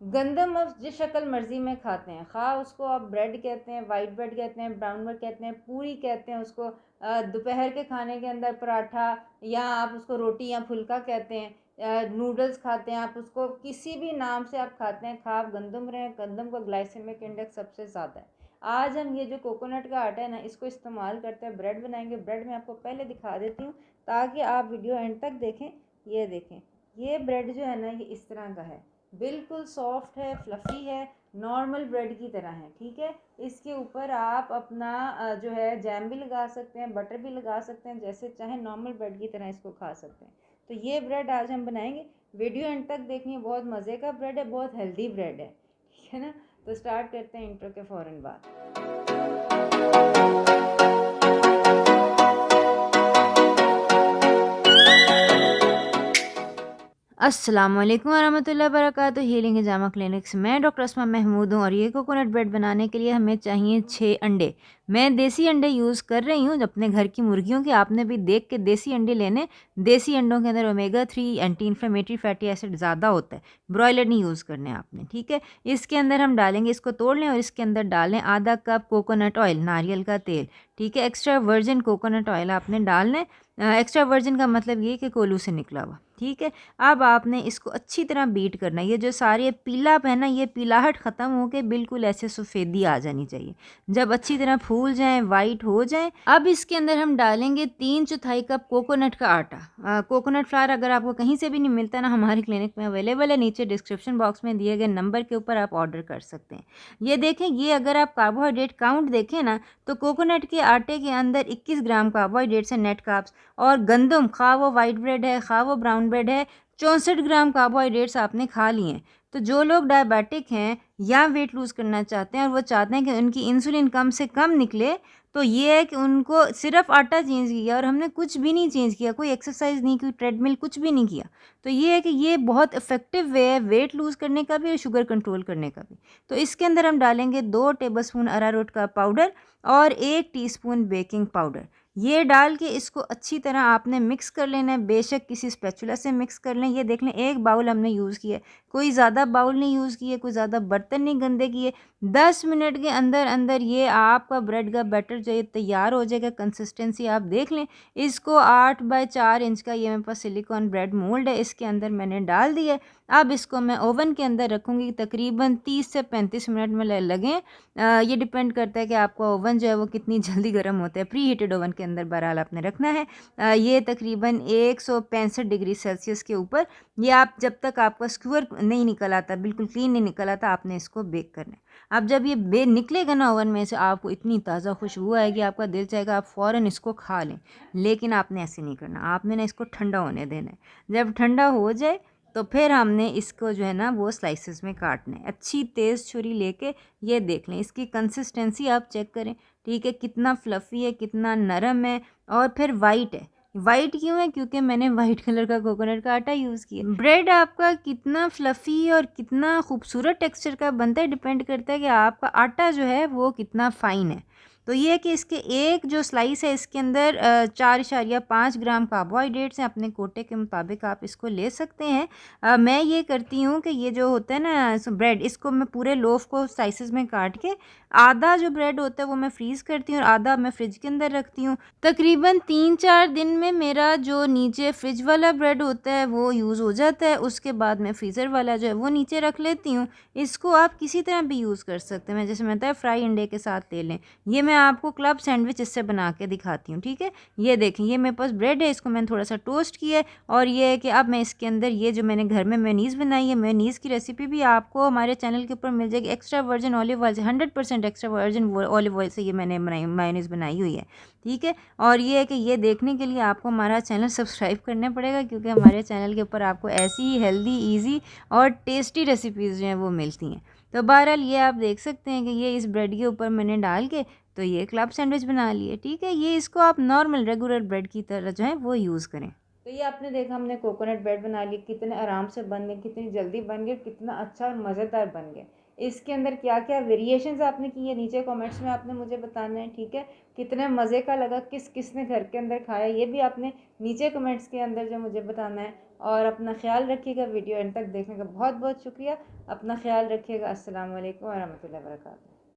गंदम आप जिस शक्ल मर्ज़ी में खाते हैं, खा उसको आप ब्रेड कहते हैं, वाइट ब्रेड कहते हैं, ब्राउन ब्रेड कहते हैं, पूरी कहते हैं उसको, दोपहर के खाने के अंदर पराठा, या आप उसको रोटी या फुल्का कहते हैं, नूडल्स खाते हैं, आप उसको किसी भी नाम से आप खाते हैं, खा आप गंदम रहे हैं। गंदम का ग्लाइसेमिक इंडेक्स सबसे ज़्यादा है। आज हम ये जो कोकोनट का आटा है ना, इसको इस्तेमाल करते हैं, ब्रेड बनाएंगे। ब्रेड मैं आपको पहले दिखा देती हूँ ताकि आप वीडियो एंड तक देखें। ये देखें, ये ब्रेड जो है ना, ये इस तरह का है, बिल्कुल सॉफ्ट है, फ्लफ़ी है, नॉर्मल ब्रेड की तरह है, ठीक है। इसके ऊपर आप अपना जो है जैम भी लगा सकते हैं, बटर भी लगा सकते हैं, जैसे चाहे नॉर्मल ब्रेड की तरह इसको खा सकते हैं। तो ये ब्रेड आज हम बनाएंगे, वीडियो एंड तक देखनी है। बहुत मज़े का ब्रेड है, बहुत हेल्दी ब्रेड है, ठीक है ना। तो स्टार्ट करते हैं इंट्रो के फ़ौरन बाद। अस्सलामुअलैकुम वरहमतुल्लाहि वबरकातुहू। हीलिंग हिजामा क्लिनिक से मैं डॉक्टर अस्मा महमूद हूँ और ये कोकोनट ब्रेड बनाने के लिए हमें चाहिए 6 अंडे। मैं देसी अंडे यूज़ कर रही हूँ, अपने घर की मुर्गियों के। आपने भी देख के देसी अंडे लेने। देसी अंडों के अंदर omega 3 anti inflammatory fatty acid ज़्यादा होता है। ब्रॉयलर नहीं यूज़ करने आपने, ठीक है। इसके अंदर हम डालेंगे, इसको तोड़ लें और इसके अंदर डालें आधा कप कोकोनट ऑयल, नारियल का तेल, ठीक है। एक्स्ट्रा वर्जिन कोकोनट ऑयल आपने डालना है। एक्स्ट्रा वर्जिन का मतलब ये कि कोल्हू से निकला हुआ, ठीक है। अब आपने इसको अच्छी तरह बीट करना है। ये जो सारे पीलाप है ना, ये पीलाहट ख़त्म होके बिल्कुल ऐसे सफ़ेदी आ जानी चाहिए। जब अच्छी तरह फूल जाएं, वाइट हो जाएं, अब इसके अंदर हम डालेंगे 3/4 कप कोकोनट का आटा। कोकोनट फ्लावर अगर आपको कहीं से भी नहीं मिलता ना, हमारी क्लिनिक में अवेलेबल है। नीचे डिस्क्रिप्शन बॉक्स में दिए गए नंबर के ऊपर आप ऑर्डर कर सकते हैं। ये देखें, ये अगर आप कार्बोहाइड्रेट काउंट देखें ना, तो कोकोनट के आटे के अंदर 21 ग्राम कार्बोहाइड्रेट्स हैं, नेट कार्ब्स। और गंदम, खा वो वाइट ब्रेड है, खा वो ब्राउन ब्रेड है, 64 ग्राम कार्बोहाइड्रेट्स आपने खा लिए हैं। तो जो लोग डायबिटिक हैं या वेट लूज़ करना चाहते हैं और वो चाहते हैं कि उनकी इंसुलिन कम से कम निकले, तो ये है कि उनको सिर्फ आटा चेंज किया और हमने कुछ भी नहीं चेंज किया, कोई एक्सरसाइज नहीं की, ट्रेडमिल कुछ भी नहीं किया। तो ये है कि ये बहुत इफ़ेक्टिव वे है वेट लूज़ करने का भी और शुगर कंट्रोल करने का भी। तो इसके अंदर हम डालेंगे 2 टेबलस्पून अरारोट का पाउडर और 1 टीस्पून बेकिंग पाउडर। ये डाल के इसको अच्छी तरह आपने मिक्स कर लेना है। बेशक किसी स्पैचुला से मिक्स कर लें। ये देख लें, 1 बाउल हमने यूज़ किया है, कोई ज़्यादा बाउल नहीं यूज़ किए, कोई ज़्यादा बर्तन नहीं गंदे किए। 10 मिनट के अंदर अंदर ये आपका ब्रेड का बैटर जो ये तैयार हो जाएगा। कंसिस्टेंसी आप देख लें। इसको 8 बाय 4 इंच का ये मेरे पास सिलिकॉन ब्रेड मोल्ड है, इसके अंदर मैंने डाल दिया है। अब इसको मैं ओवन के अंदर रखूँगी, तकरीबन 30 से 35 मिनट में लगें। ये डिपेंड करता है कि आपका ओवन जो है वो कितनी जल्दी गर्म होता है। प्री हीटेड ओवन के अंदर बहरहाल आपने रखना है। ये तकरीबन 165 डिग्री सेल्सियस के ऊपर, ये आप जब तक आपका स्क्यूअर नहीं निकल आता, बिल्कुल क्लीन नहीं निकल आता, आपने इसको बेक करना है। अब जब ये निकलेगा ना ओवन में से, आपको इतनी ताज़ा खुशबू आएगी, आपका दिल चाहेगा आप फ़ौरन इसको खा लें। लेकिन आपने ऐसे नहीं करना, आपने ना इसको ठंडा होने देना है। जब ठंडा हो जाए तो फिर हमने इसको जो है ना वो स्लाइसेस में काटना है। अच्छी तेज़ छुरी लेके ये देख लें, इसकी कंसिस्टेंसी आप चेक करें, ठीक है। कितना फ्लफ़ी है, कितना नरम है और फिर वाइट है। वाइट क्यों है? क्योंकि मैंने वाइट कलर का कोकोनट का आटा यूज़ किया। ब्रेड आपका कितना फ्लफ़ी और कितना खूबसूरत टेक्सचर का बनता है, डिपेंड करता है कि आपका आटा जो है वो कितना फ़ाइन है। तो ये है कि इसके एक जो स्लाइस है, इसके अंदर 4.5 ग्राम कार्बोहाइड्रेट्स हैं। अपने कोटे के मुताबिक आप इसको ले सकते हैं। मैं ये करती हूँ कि ये जो होता है ना ब्रेड, इसको मैं पूरे लोफ को स्लाइसेस में काट के, आधा जो ब्रेड होता है वो मैं फ्रीज़ करती हूँ और आधा मैं फ्रिज के अंदर रखती हूँ। तकरीबन 3-4 दिन में मेरा जो नीचे फ्रिज वाला ब्रेड होता है वो यूज़ हो जाता है। उसके बाद मैं फ्रीज़र वाला जो है वो नीचे रख लेती हूँ। इसको आप किसी तरह भी यूज़ कर सकते हैं, जैसे मैं बताया फ्राई अंडे के साथ ले लें। ये मैं आपको क्लब सैंडविच इससे बना के दिखाती हूँ, ठीक है। ये देखें, ये मेरे पास ब्रेड है, इसको मैंने थोड़ा सा टोस्ट किया है और ये है कि अब मैं इसके अंदर ये जो मैंने घर में मेयोनीज़ बनाई है, मेयोनीज़ की रेसिपी भी आपको हमारे चैनल के ऊपर मिल जाएगी। एक्स्ट्रा वर्जिन ऑलिव ऑयल से, 100% एक्स्ट्रा वर्जिन ऑलिव ऑयल से ये मैंने मेयोनीज़ बनाई हुई है, ठीक है। और ये है कि ये देखने के लिए आपको हमारा चैनल सब्सक्राइब करना पड़ेगा, क्योंकि हमारे चैनल के ऊपर आपको ऐसी ही हेल्दी, ईजी और टेस्टी रेसिपीज़ जो हैं वो मिलती हैं। तो बहरहाल ये आप देख सकते हैं कि ये इस ब्रेड के ऊपर मैंने डाल के तो ये क्लब सैंडविच बना लिए, ठीक है। ये इसको आप नॉर्मल रेगुलर ब्रेड की तरह जो है वो यूज़ करें। तो ये आपने देखा, हमने कोकोनट ब्रेड बना लिए, कितने आराम से बन गए, कितनी जल्दी बन गए, कितना अच्छा और मज़ेदार बन गए। इसके अंदर क्या क्या वेरिएशंस आपने की है, नीचे कमेंट्स में आपने मुझे बताना है, ठीक है। कितने मज़े का लगा, किस किस ने घर के अंदर खाया, ये भी आपने नीचे कमेंट्स के अंदर जो मुझे बताना है। और अपना ख्याल रखिएगा। वीडियो एंड तक देखने का बहुत बहुत शुक्रिया। अपना ख्याल रखिएगा। अस्सलाम वालेकुम वरहमतुल्लाहि वबरकातुहू।